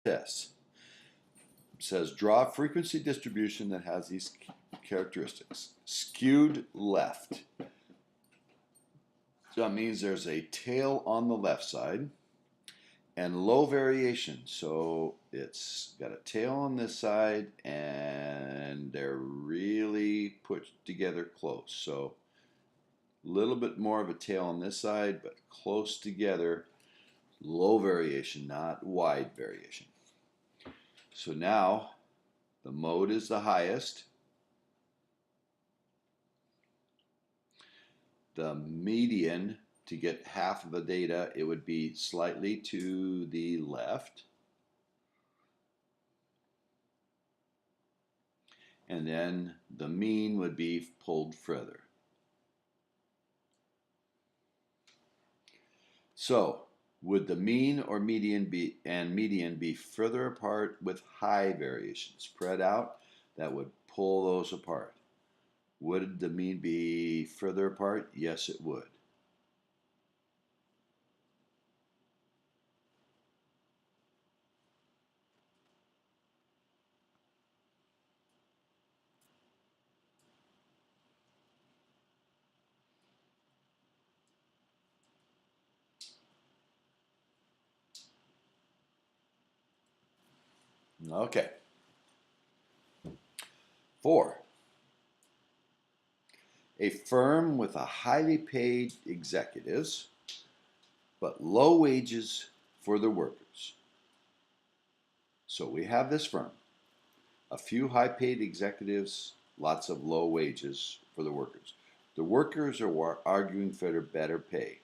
This says draw a frequency distribution that has these characteristics. Skewed left. So that means there's a tail on the left side and low variation. So it's got a tail on this side and they're really put together close. So a little bit more of a tail on this side, but close together. Low variation, not wide variation. So now the mode is the highest. The median, to get half of the data, it would be slightly to the left. And then the mean would be pulled further. So would the mean or median be further apart with high variation? Spread out, that would pull those apart. Would the mean be further apart? Yes, it would. Okay. 4. A firm with a highly paid executives, but low wages for the workers. So we have this firm. A few high paid executives, lots of low wages for the workers. The workers are arguing for better pay.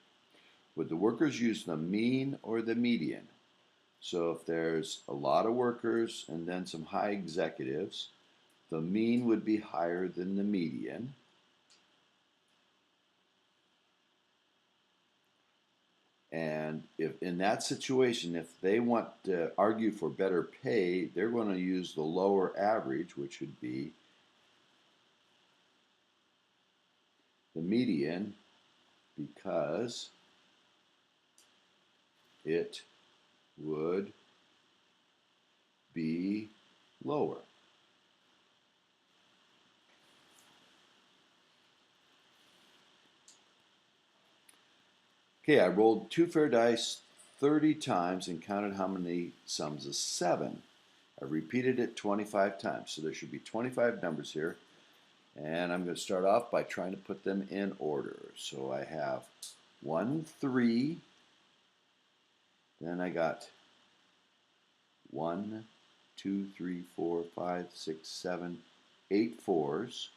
Would the workers use the mean or the median? So if there's a lot of workers and then some high executives, the mean would be higher than the median. And if in that situation, if they want to argue for better pay, they're going to use the lower average, which would be the median, because it would be lower. Okay, I rolled 2 fair dice 30 times and counted how many sums is 7. I repeated it 25 times, so there should be 25 numbers here. And I'm going to start off by trying to put them in order. So I have 1, 3. Then I got 1, 2, 3, 4, 5, 6, 7, 8 fours.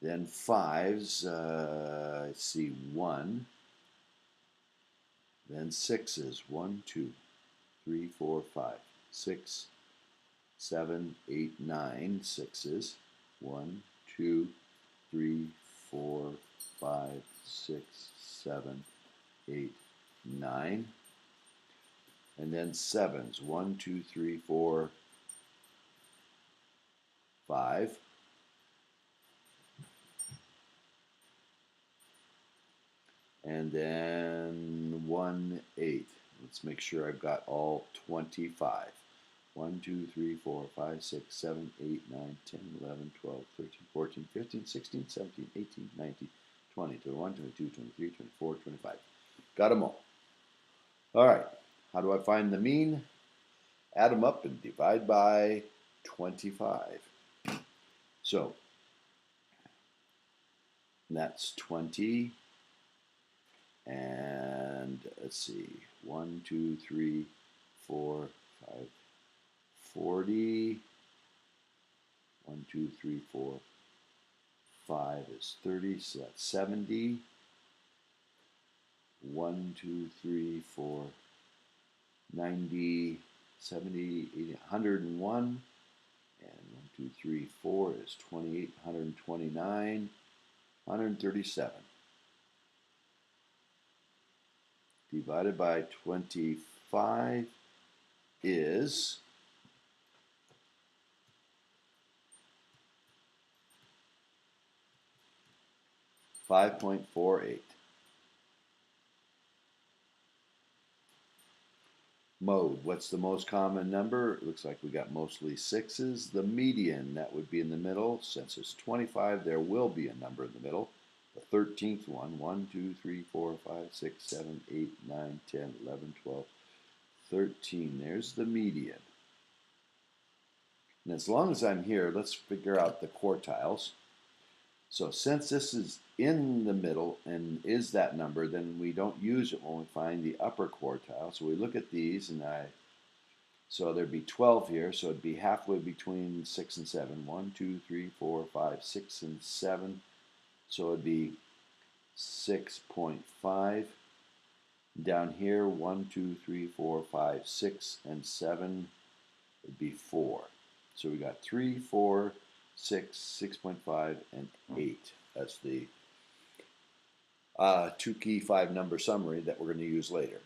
Then 5s, I see 1. Then 6s, 1, 2, 3, 4, 5, 6, 7, 8, 9 6s. 1, 2, 3, 4, 5, 6, 7, 8, 9. And then 7s, 1, 2, 3, 4, 5. And then 1, 8. Let's make sure I've got all 25. 1, 2, 3, 4, 5, 6, 7, 8, 9, 10, 11, 12, 13, 14, 15, 16, 17, 18, 19, 20, 21, 22, 23, 24, 25. Got them all. All right. How do I find the mean? Add them up and divide by 25. So that's 20. And let's see, 1, 2, 3, 4, 5, 40. 1, 2, 3, 4, 5 is 30, so that's 70. 1, 2, 3, 4, 90, 70, 80, 101. And 1, 2, 3, 4 is 28, 129, 137. Divided by 25 is 5.48. Mode, what's the most common number? It looks like we got mostly sixes. The median, that would be in the middle. Since it's 25, there will be a number in the middle. The 13th one, 1, 2, 3, 4, 5, 6, 7, 8, 9, 10, 11, 12, 13. There's the median. And as long as I'm here, let's figure out the quartiles. So since this is in the middle and is that number, then we don't use it when we find the upper quartile. So we look at these, and so there'd be 12 here, so it'd be halfway between 6 and 7. 1, 2, 3, 4, 5, 6, and 7. So it'd be 6.5. Down here, 1, 2, 3, 4, 5, 6, and 7 would be 4. So we got 3, 4, 6, 6.5, and 8 as the two key 5-number summary that we're going to use later.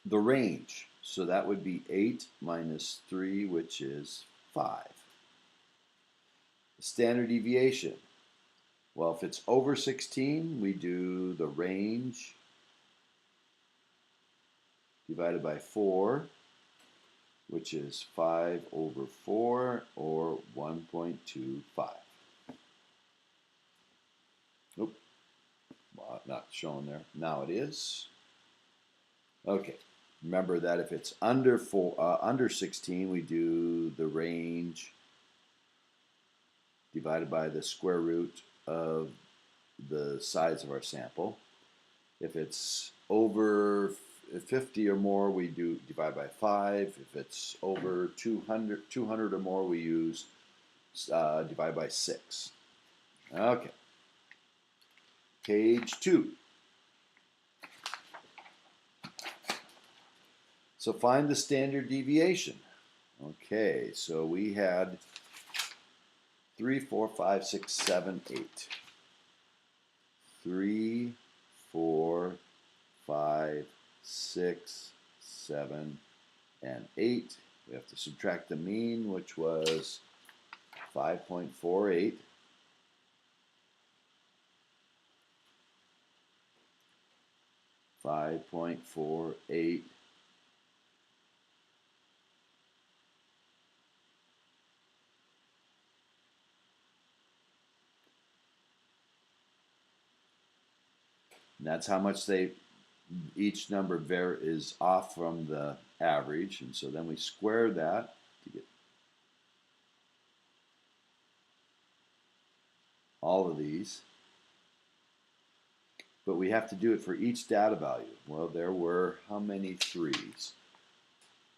The range, so that would be 8 minus 3, which is 5. The standard deviation, well, if it's over 16, we do the range divided by 4, which is 5 over 4, or 1.25. Oop, well, not shown there. Now it is. Okay, remember that if it's under 16, we do the range divided by the square root of the size of our sample. If it's over 50 or more, we do divide by 5. If it's over 200 or more, we use divide by 6. Okay. Page 2. So find the standard deviation. Okay, so we had 3, 4, 5, 6, 7, 8. 3, 4, 5, 6, 7, and 8. We have to subtract the mean, which was 5.48. And that's how much each number is off from the average, and so then we square that to get all of these. But we have to do it for each data value. Well, there were how many 3s?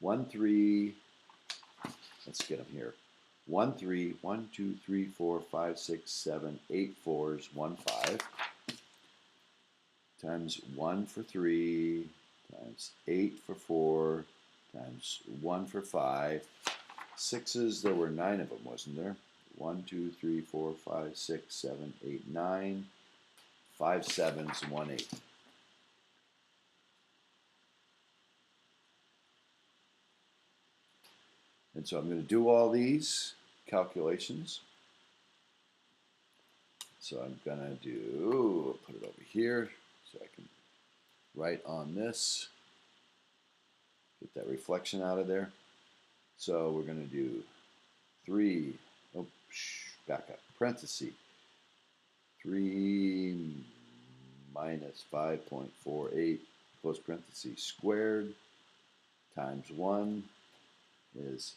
1, 3, let's get them here. 1, 3, 1, 2, 3, 4, 5, 6, 7, 8 4s, 1, 5. Times 1 for 3, times 8 for 4, times 1 for 5. 6s, there were 9 of them, wasn't there? 1, 2, 3, 4, 5, 6, 7, 8, 9. 5 7s, 1 8. And so I'm going to do all these calculations. So I'm going to put it over here so I can write on this. Get that reflection out of there. So we're going to do 3, back up, parenthesis. 3 minus 5.48, close parenthesis, squared, times 1 is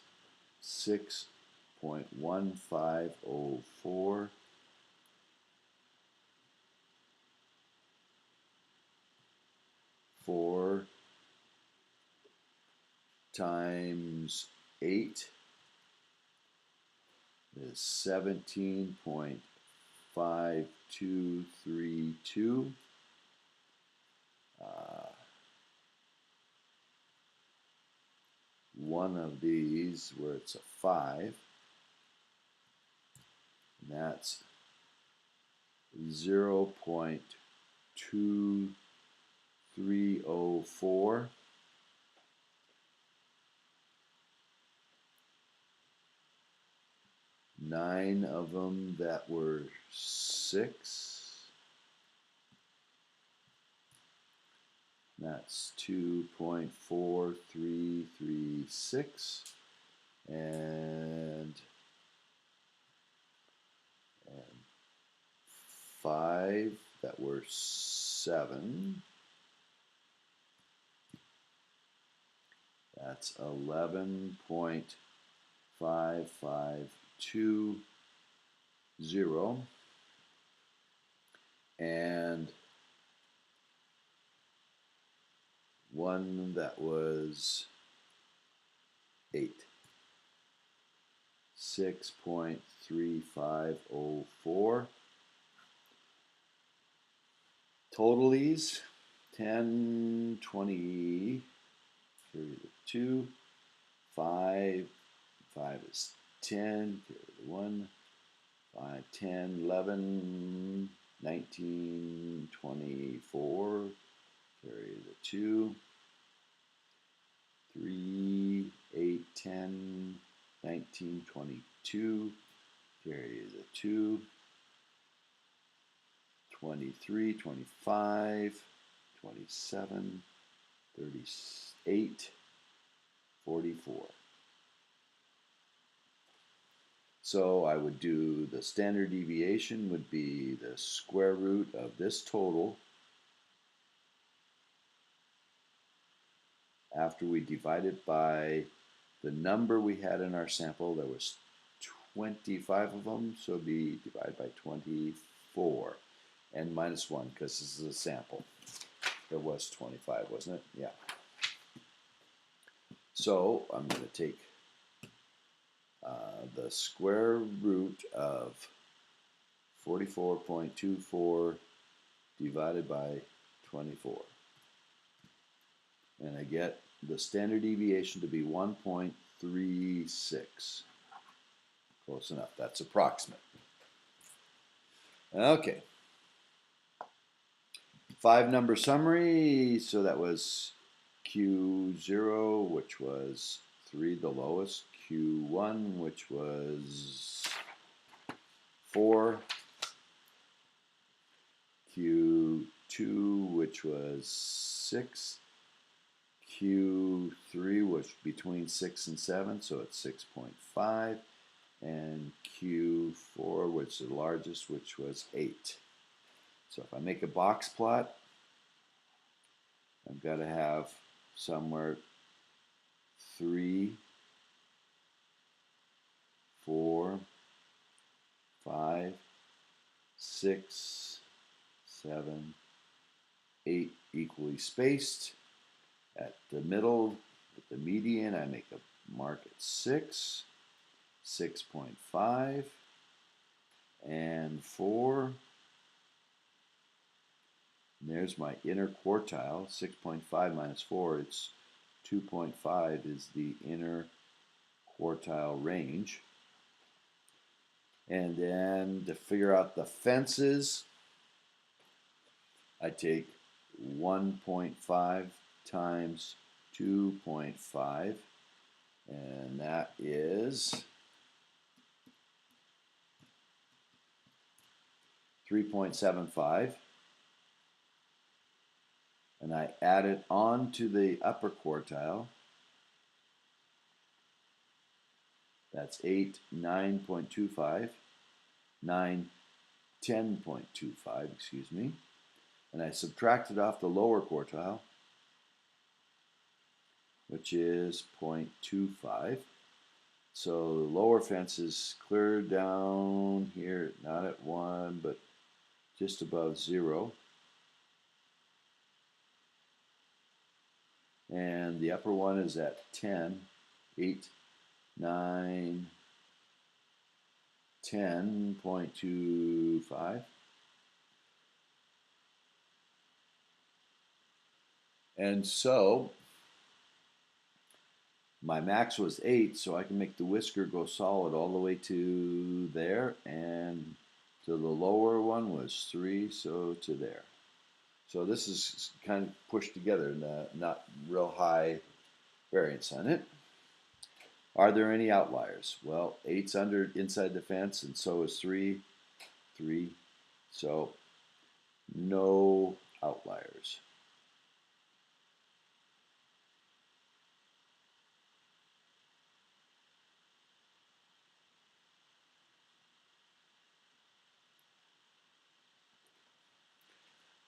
6.1504. Times 8 is 17.5232. One of these where it's a 5, and that's 0.2304. 9 of them that were 6. That's 2.4336. And 5 that were 7. That's 11.5520. And 1 that was 8. 6.3504. Totalies 10, 20, 32, 5, 5 is 10, 1, 5, 10, 11, 19, 24, carry the 2, 3, 8, 10, 19, 22, carry the 2, 23, 25, 27, 38, 44. So I would do the standard deviation would be the square root of this total after we divide it by the number we had in our sample. There was 25 of them, so it'd be divided by 24 and minus 1 because this is a sample. There was 25, wasn't it? Yeah. So I'm going to take the square root of 44.24 divided by 24. And I get the standard deviation to be 1.36. Close enough. That's approximate. Okay. 5-number summary. So that was Q0, which was 3, the lowest. Q1, which was 4. Q2, which was 6. Q3 was between 6 and 7, so it's 6.5. And Q4, which is the largest, which was 8. So if I make a box plot, I've got to have somewhere 3, 4, 5, 6, 7, 8 equally spaced. At the middle, at the median, I make a mark at 6, 6.5, and 4. And there's my inner quartile, 6.5 minus 4, it's 2.5 is the inner quartile range. And then to figure out the fences, I take 1.5 times 2.5, and that is 3.75. And I add it on to the upper quartile. That's 8, 9.25, 9, 10.25, excuse me. And I subtract it off the lower quartile, which is 0.25. So the lower fence is clear down here, not at 1, but just above 0. And the upper one is at 10, 8, 9, 10.25. And so my max was 8, so I can make the whisker go solid all the way to there, and to the lower one was 3, so to there. So this is kind of pushed together, not real high variance on it. Are there any outliers? Well, 8's inside the fence, and so is 3, 3. So no outliers.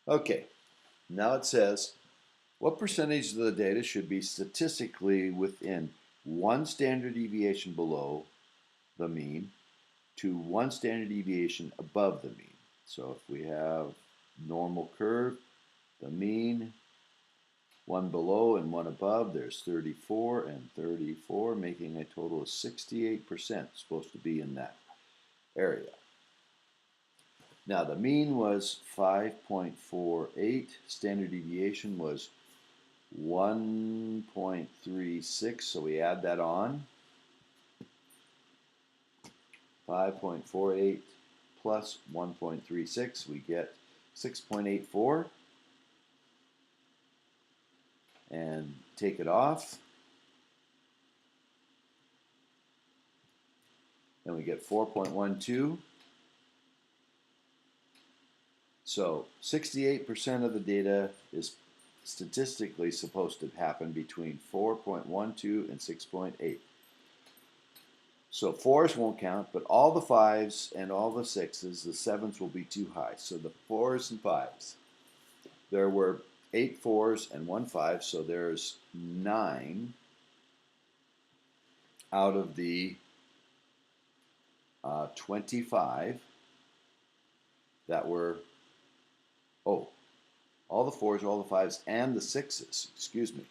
Okay, now it says, what percentage of the data should be statistically within one standard deviation below the mean to one standard deviation above the mean? So if we have normal curve, the mean, one below and one above, there's 34 and 34, making a total of 68% supposed to be in that area. Now the mean was 5.48, standard deviation was 1.36, so we add that on. 5.48 plus 1.36, we get 6.84. And take it off. Then we get 4.12. So 68% of the data is statistically supposed to happen between 4.12 and 6.8. So 4s won't count, but all the 5s and all the 6s, the 7s will be too high. So the 4s and 5s. There were 8 4s and 1 5, so there's 9 out of the 25 that were, oh, all the 4s, all the 5s, and the 6s, excuse me.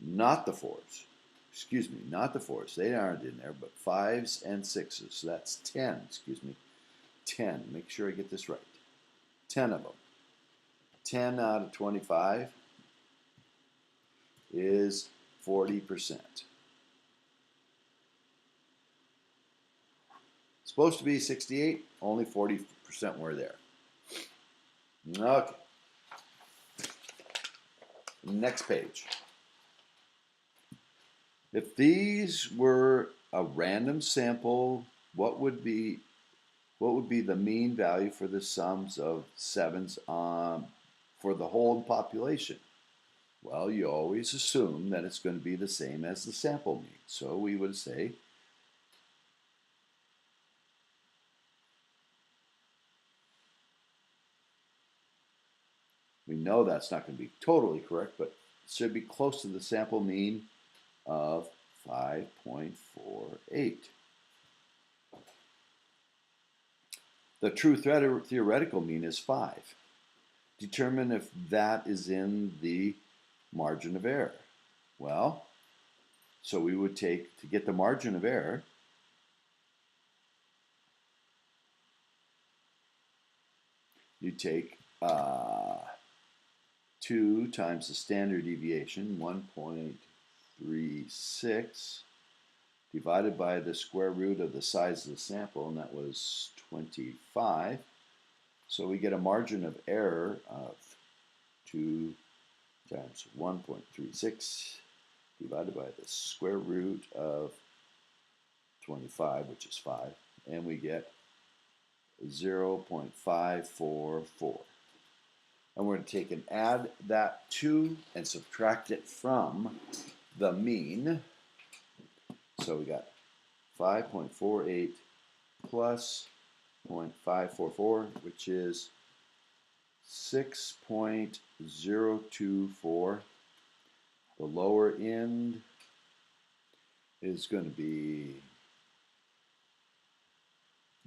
Not the 4s. Excuse me, not the 4s. They aren't in there, but 5s and 6s. So that's 10, excuse me. 10. Make sure I get this right. 10 of them. 10 out of 25 is 40%. Supposed to be 68, only 40% were there. Okay. Next page. If these were a random sample, what would be the mean value for the sums of 7s for the whole population? Well, you always assume that it's going to be the same as the sample mean. So we would say we know that's not going to be totally correct, but it should be close to the sample mean of 5.48. The true theoretical mean is 5. Determine if that is in the margin of error. Well, so we would take, to get the margin of error, you take 2 times the standard deviation, 1.36, divided by the square root of the size of the sample, and that was 25. So we get a margin of error of 2 times 1.36 divided by the square root of 25, which is 5, and we get 0.544. And we're going to take and add that to and subtract it from the mean. So we got 5.48 plus 0.544, which is 6.024. The lower end is going to be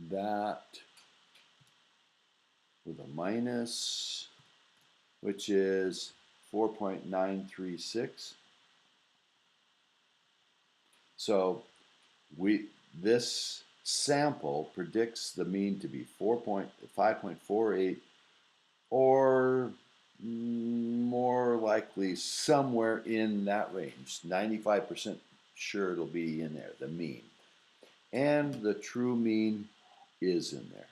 that with a minus, which is 4.936. So this sample predicts the mean to be 5.48, or more likely somewhere in that range. 95% sure it'll be in there, the mean. And the true mean is in there.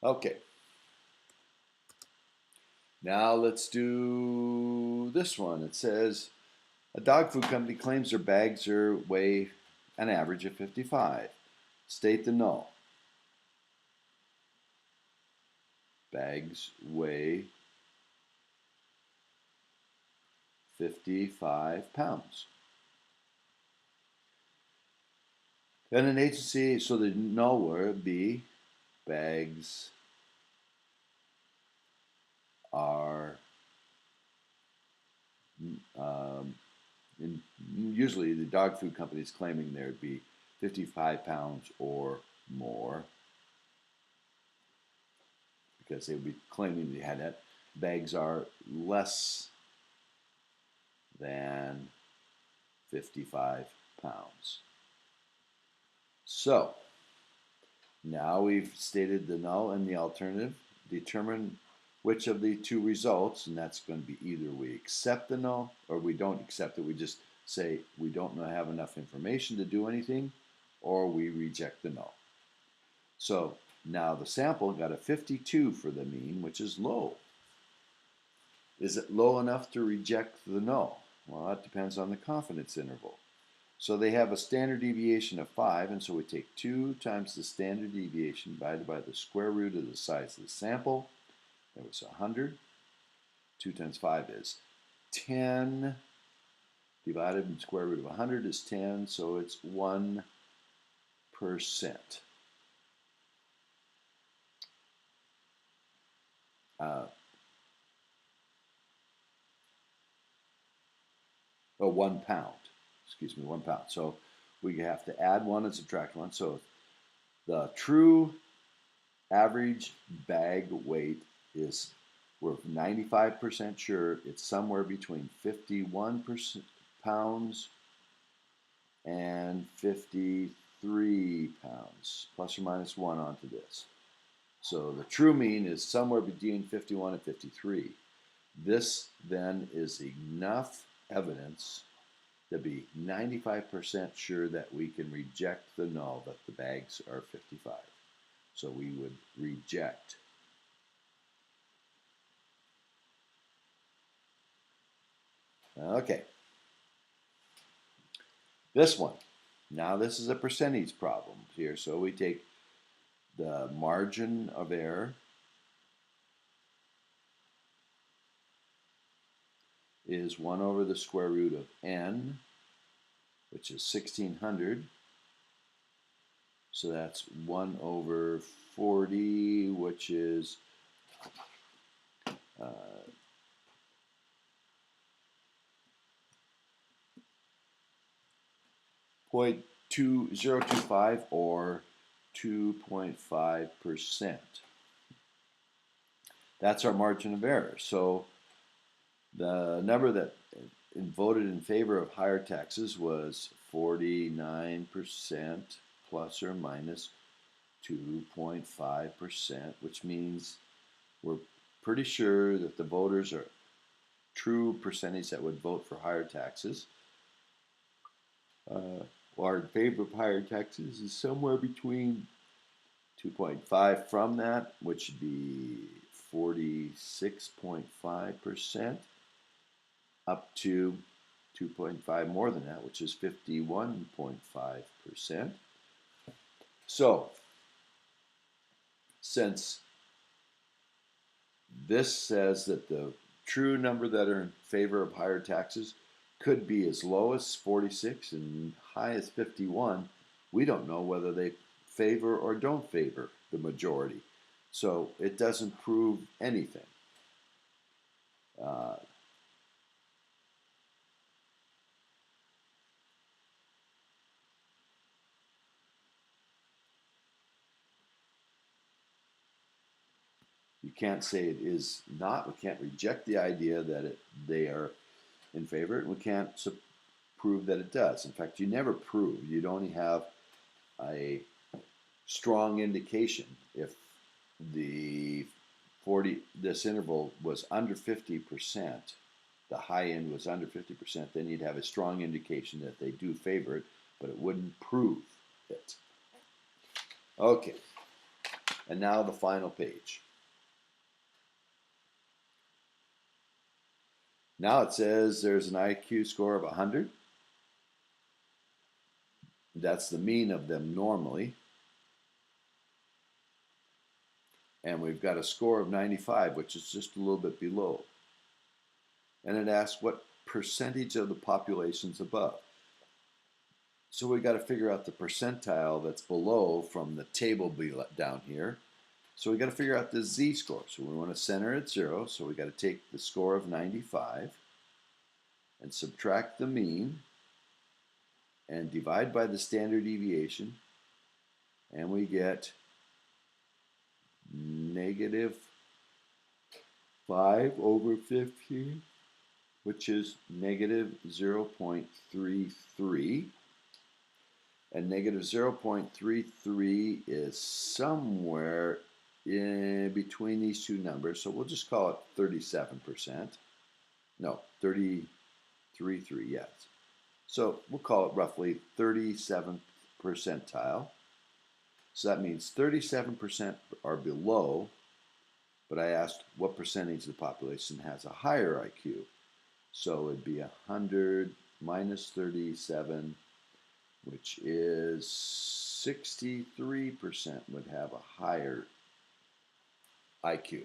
Okay. Now let's do this one. It says a dog food company claims their bags weigh an average of 55. State the null. Bags weigh 55 pounds. Then an agency, so the null would be bags are, usually the dog food company is claiming there'd be 55 pounds or more, because they would be claiming they had that. Bags are less than 55 pounds. So now we've stated the null and the alternative. Determine which of the two results, and that's going to be either we accept the null or we don't accept it. We just say we don't have enough information to do anything, or we reject the null. So now the sample got a 52 for the mean, which is low. Is it low enough to reject the null? Well, that depends on the confidence interval. So they have a standard deviation of 5, and so we take 2 times the standard deviation divided by the square root of the size of the sample. That was 100. 2 times 5 is 10. Divided by the square root of 100 is 10, so it's 1%. Oh, 1 pound. Excuse me, 1 pound. So we have to add 1 and subtract 1. So the true average bag weight is, we're 95% sure it's somewhere between 51 pounds and 53 pounds, plus or minus 1 onto this. So the true mean is somewhere between 51 and 53. This then is enough evidence to be 95% sure that we can reject the null that the bags are 55. So we would reject. Okay. This one. Now this is a percentage problem here. So we take the margin of error is 1 over the square root of n, which is 1600. So that's 1 over 40, which is 0.2025 or 2.5%. That's our margin of error. So the number that voted in favor of higher taxes was 49% plus or minus 2.5%, which means we're pretty sure that the voters are true percentage that would vote for higher taxes or in favor of higher taxes is somewhere between 2.5 from that, which would be 46.5%, up to 2.5 more than that, which is 51.5%. So, since this says that the true number that are in favor of higher taxes could be as low as 46 and high as 51, we don't know whether they favor or don't favor the majority. So it doesn't prove anything. You can't say it is not. We can't reject the idea that they are in favor, and we can't prove that it does. In fact, you never prove. You'd only have a strong indication if this interval was under 50%, the high end was under 50%, then you'd have a strong indication that they do favor it, but it wouldn't prove it. Okay. And now the final page. Now it says there's an IQ score of 100. That's the mean of them normally. And we've got a score of 95, which is just a little bit below. And it asks what percentage of the population's above. So we got to figure out the percentile that's below from the table down here. So we got to figure out the z-score. So we want to center at 0. So we got to take the score of 95 and subtract the mean and divide by the standard deviation. And we get negative 5 over 15, which is negative 0.33. And negative 0.33 is somewhere in between these two numbers. So we'll just call it 37%. No, 33, yes. So we'll call it roughly 37th percentile. So that means 37% are below, but I asked what percentage of the population has a higher IQ. So it'd be 100 minus 37, which is 63% would have a higher IQ.